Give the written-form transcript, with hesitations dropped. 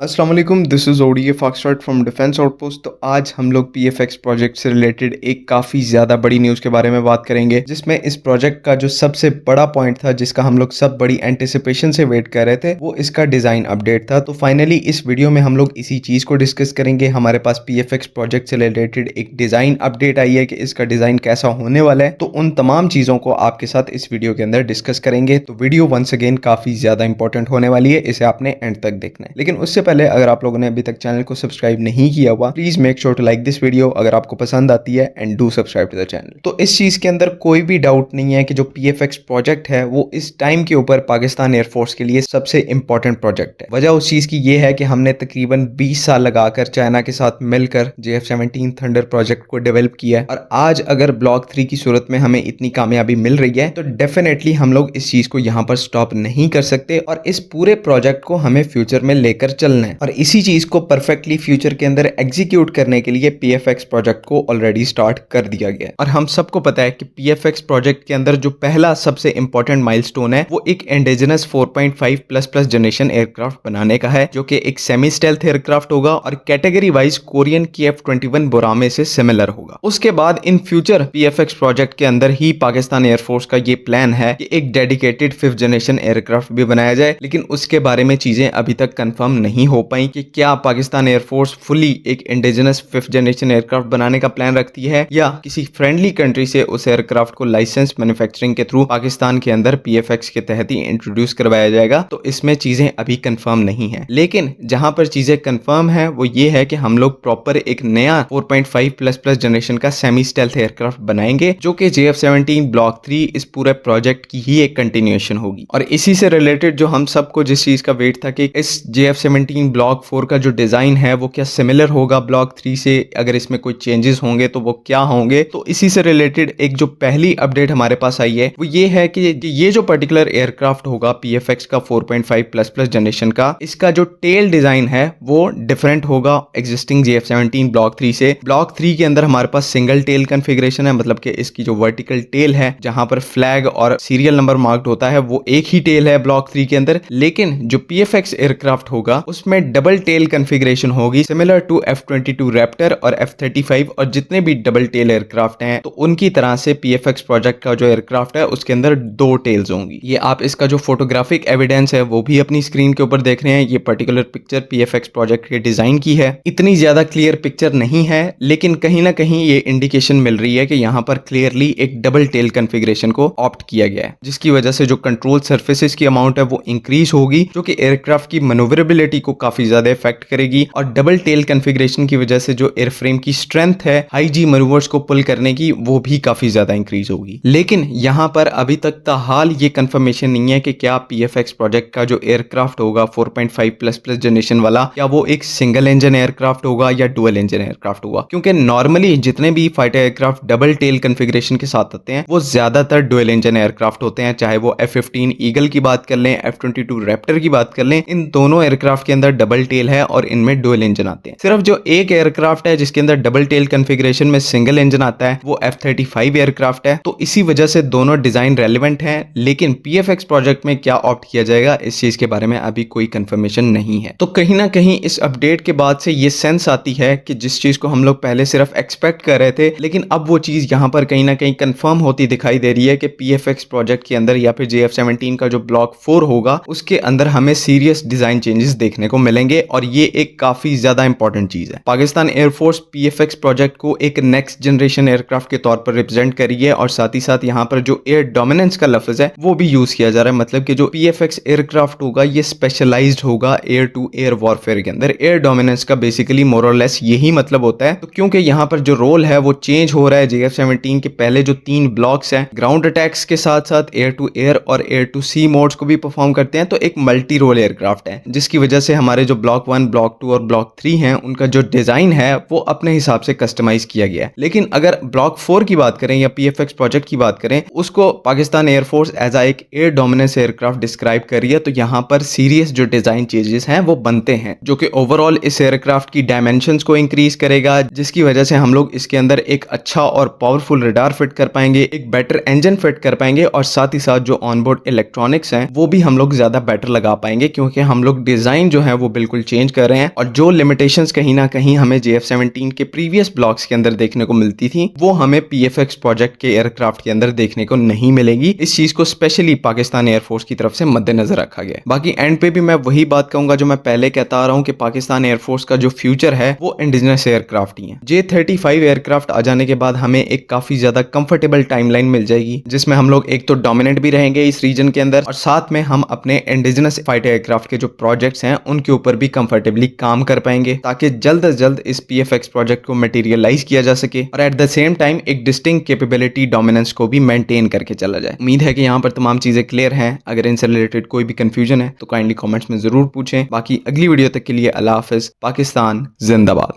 अस्सलाम वालेकुम, this is ODA foxtrot from defence outpost. तो आज हम लोग पीएफएक्स प्रोजेक्ट से रिलेटेड एक काफ़ी ज़्यादा बड़ी न्यूज़ के बारे में बात करेंगे, जिसमें इस प्रोजेक्ट का जो सबसे बड़ा पॉइंट था, जिसका हम लोग सब बड़ी एंटिसिपेशन से वेट कर रहे थे, वो इसका डिज़ाइन अपडेट था। तो फाइनली इस वीडियो में हम लोग इसी चीज़ को डिस्कस करेंगे। हमारे पास पीएफएक्स प्रोजेक्ट से रिलेटेड एक डिज़ाइन अपडेट आई है कि इसका डिज़ाइन कैसा होने वाला है। तो उन तमाम चीज़ों को आपके साथ इस वीडियो के अंदर डिस्कस करेंगे। तो वीडियो वंस अगेन काफ़ी ज़्यादा इंपॉर्टेंट होने वाली है, इसे आपने एंड तक देखना है। लेकिन उससे पहले अगर आप लोगों ने अभी तक चैनल को सब्सक्राइब नहीं किया हुआ, please make sure to like this video अगर आपको पसंद आती है, and do subscribe to the channel. तो इस चीज के अंदर कोई भी डाउट नहीं है कि जो पीएफएक्स प्रोजेक्ट है वो इस टाइम के ऊपर पाकिस्तान एयरफोर्स के लिए सबसे इंपॉर्टेंट प्रोजेक्ट है। वजह उस चीज की ये है कि हमने तकरीबन 20 साल लगाकर चाइना के साथ मिलकर JF-17 थंडर प्रोजेक्ट को डेवलप किया है, और आज अगर ब्लॉक 3 की सूरत में हमें इतनी कामयाबी मिल रही है तो डेफिनेटली हम लोग इस चीज को यहाँ पर स्टॉप नहीं कर सकते, और इस पूरे प्रोजेक्ट को हमें फ्यूचर में लेकर चलना है। और इसी चीज को परफेक्टली फ्यूचर के अंदर एग्जीक्यूट करने के लिए पीएफएक्स प्रोजेक्ट को ऑलरेडी स्टार्ट कर दिया गया है। और हम सबको पता है कि पीएफएक्स प्रोजेक्ट के अंदर जो पहला सबसे इंपॉर्टेंट माइलस्टोन है वो एक इंडिजिनस 4.5++ जनरेशन एयरक्राफ्ट बनाने का है, जो कि एक सेमी स्टेल्थ एयरक्राफ्ट होगा और कैटेगरी वाइज कोरियन की F-21 बोरामे से सिमिलर होगा। उसके बाद इन फ्यूचर पीएफएक्स प्रोजेक्ट के अंदर ही पाकिस्तान एयरफोर्स का ये प्लान है कि एक डेडिकेटेड 5th जनरेशन एयरक्राफ्ट भी बनाया जाए, लेकिन उसके बारे में चीजें अभी तक कंफर्म नहीं हो पाई कि क्या पाकिस्तान एयरफोर्स फुली एक इंडिजिनस 5th जनरेशन एयरक्राफ्ट बनाने का प्लान रखती है या किसी फ्रेंडली कंट्री से उस एयरक्राफ्ट को लाइसेंस मैन्युफैक्चरिंग के थ्रू पाकिस्तान के अंदर पीएफएक्स के तहत ही इंट्रोड्यूस करवाया जाएगा। तो इसमें चीजें अभी कंफर्म नहीं है, लेकिन जहां पर चीजें कंफर्म है वो ये है कि हम लोग प्रॉपर एक नया 4.5++ जनरेशन का सेमी स्टेल्थ एयरक्राफ्ट बनाएंगे, जो कि JF-17 ब्लॉक 3 इस पूरे प्रोजेक्ट की ही एक कंटिन्यूएशन होगी। और इसी से रिलेटेड जो हम सबको जिस चीज का वेट था कि इस JF-17 ब्लॉक 4 का जो डिजाइन है वो क्या सिमिलर होगा ब्लॉक 3 से, अगर इसमें कोई चेंजेस होंगे तो वो क्या होंगे। तो इसी से रिलेटेड एक जो पहली अपडेट हमारे पास आई है वो ये है कि ये जो पर्टिकुलर एयरक्राफ्ट होगा पीएफएक्स का 4.5++ जनरेशन का, इसका जो टेल डिजाइन है वो डिफरेंट होगा एग्जिस्टिंग JF-17 ब्लॉक 3 से। ब्लॉक 3 के अंदर हमारे पास सिंगल टेल कॉन्फ़िगरेशन है, मतलब कि इसकी जो वर्टिकल टेल है जहां पर फ्लैग और सीरियल नंबर मार्क्ड होता है वो एक ही टेल है ब्लॉक 3 के अंदर। लेकिन जो पीएफएक्स एयरक्राफ्ट होगा उसमें डबल टेल कॉन्फ़िगरेशन होगी, सिमिलर टू F-22 रैप्टर और F-35 और जितने भी डबल टेल एयरक्राफ्ट हैं, तो उनकी तरह से पीएफएक्स प्रोजेक्ट का जो एयरक्राफ्ट है उसके अंदर 2 टेल्स होंगी। ये आप इसका जो फोटोग्राफिक एविडेंस है वो भी अपनी स्क्रीन के ऊपर देख रहे हैं। ये पर्टिकुलर पिक्चर पीएफएक्स प्रोजेक्ट के डिजाइन की है। इतनी ज्यादा क्लियर पिक्चर नहीं है, लेकिन कहीं ना कहीं ये इंडिकेशन मिल रही है कि यहाँ पर क्लियरली एक डबल टेल कॉन्फ़िगरेशन को ऑप्ट किया गया है, जिसकी वजह से जो कंट्रोल सर्फेसिस की अमाउंट है वो इंक्रीज होगी, जो कि एयरक्राफ्ट की मैन्युवरेबिलिटी को काफी ज्यादा इफेक्ट करेगी। और डबल टेल कॉन्फ़िगरेशन की वजह से जो एयरफ्रेम की स्ट्रेंथ है हाई जी मैन्युवर्स को पुल करने की, वो भी काफी ज्यादा इंक्रीज होगी। लेकिन यहाँ पर अभी तक ताहाल ये कंफर्मेशन नहीं है कि क्या पीएफएक्स प्रोजेक्ट का जो एयरक्राफ्ट होगा 4.5++ जनरेशन वाला, क्या वो एक सिंगल इंजन एयरक्राफ्ट होगा या डुअल इंजन एयरक्राफ्ट होगा। क्योंकि नॉर्मली जितने भी fighter aircraft double tail configuration के साथ आते हैं वो ज्यादातर डुअल इंजन एयरक्राफ्ट होते हैं, चाहे वो F-15 ईगल की बात कर लें, F-22 रैप्टर की बात कर लें, इन दोनों एयरक्राफ्ट के अंदर डबल टेल है और इनमें डुअल इंजन आते हैं। सिर्फ जो एक एयरक्राफ्ट है जिसके अंदर डबल टेल कॉन्फ़िगरेशन में सिंगल इंजन आता है वो F-35 एयरक्राफ्ट है। तो इसी वजह से दोनों डिजाइन रेलेवेंट हैं, लेकिन पीएफएक्स प्रोजेक्ट में क्या ऑप्ट किया जाएगा इस चीज के बारे में अभी कोई कंफर्मेशन नहीं है। तो कहीं ना कहीं इस अपडेट के बाद से ये सेंस आती है कि जिस चीज को हम लोग पहले सिर्फ एक्सपेक्ट कर रहे थे, लेकिन अब वो चीज यहाँ पर कहीं ना कहीं कंफर्म होती दिखाई दे रही है कि पीएफएक्स प्रोजेक्ट के अंदर या फिर JF-17 का जो ब्लॉक 4 होगा उसके अंदर हमें सीरियस डिजाइन चेंजेस देखने को मिलेंगे, और ये एक काफी ज्यादा इंपॉर्टेंट चीज है। पाकिस्तान एयरफोर्स पीएफएक्स प्रोजेक्ट को एक नेक्स्ट जनरेशन एयरक्राफ्ट के तौर पर रिप्रेजेंट कर रही है, और साथ ही साथ यहाँ पर जो एयर डोमिनेंस का लफ्ज है वो भी यूज किया जा रहा है। मतलब कि जो पीएफएक्स एयरक्राफ्ट होगा ये स्पेशलाइज्ड होगा एयर टू एयर वॉरफेयर के अंदर। एयर डोमिनेंस का बेसिकली मोर और लेस यही मतलब होता है। तो क्योंकि यहाँ पर जो रोल है वो चेंज हो रहा है, JF-17 के पहले जो 3 ब्लॉक्स हैं ग्राउंड अटैक्स के साथ साथ एयर टू एयर और एयर टू सी मोड्स को भी परफॉर्म करते हैं, तो एक मल्टी रोल एयरक्राफ्ट है, जिसकी वजह से हमारे जो ब्लॉक 1, ब्लॉक 2 और ब्लॉक 3 हैं उनका जो डिजाइन है वो अपने हिसाब से कस्टमाइज किया गया है। लेकिन अगर ब्लॉक 4 की बात करें या पीएफएक्स प्रोजेक्ट की बात करें, उसको पाकिस्तान एयरफोर्स एज आ एक एयर डोमिनेंस एयरक्राफ्ट डिस्क्राइब कर रही है। तो यहाँ पर सीरियस जो डिजाइन चेंजेस हैं वो बनते हैं, जो कि ओवरऑल इस एयरक्राफ्ट की डायमेंशंस को इंक्रीज करेगा, जिसकी वजह से हम लोग इसके अंदर एक अच्छा और पावरफुल रडार फिट कर पाएंगे, एक बेटर इंजन फिट कर पाएंगे, और साथ ही साथ जो ऑनबोर्ड इलेक्ट्रॉनिक्स हैं वो भी हम लोग ज्यादा बेटर लगा पाएंगे, क्योंकि हम लोग डिजाइन जो है वो बिल्कुल चेंज कर रहे हैं और जो लिमिटेशंस कहीं ना कहीं हमें JF-17 के प्रीवियस ब्लॉक्स के अंदर देखने को मिलती थी वो हमें PFX प्रोजेक्ट के एयरक्राफ्ट के अंदर देखने को नहीं मिलेगी। इस चीज को स्पेशली पाकिस्तान एयरफोर्स की तरफ से मद्देनजर रखा गया। बाकी एंड पे भी मैं वही बात कहूंगा जो मैं पहले कहता आ रहा हूं कि पाकिस्तान एयरफोर्स का जो फ्यूचर है वो इंडिजिनस एयरक्राफ्ट ही है। J-35 एयरक्राफ्ट आ जाने के बाद हमें एक काफी ज्यादा कंफर्टेबल टाइमलाइन मिल जाएगी जिसमें हम लोग एक तो डोमिनेंट भी रहेंगे इस रीजन के अंदर और साथ में हम अपने इंडिजिनस फाइटर एयरक्राफ्ट के जो प्रोजेक्ट्स हैं उनके ऊपर भी कंफर्टेबली काम कर पाएंगे ताकि जल्द से जल्द इस PFX प्रोजेक्ट को मटेरियलाइज किया जा सके और एट द सेम टाइम एक डिस्टिंक्ट कैपेबिलिटी डोमिनेंस को भी मेंटेन करके चला जाए। उम्मीद है कि यहाँ पर तमाम चीजें क्लियर हैं। अगर इनसे रिलेटेड कोई भी कंफ्यूजन है तो काइंडली कमेंट्स में जरूर पूछें। बाकी अगली वीडियो तक के लिए अल्लाह हाफिज। पाकिस्तान जिंदाबाद।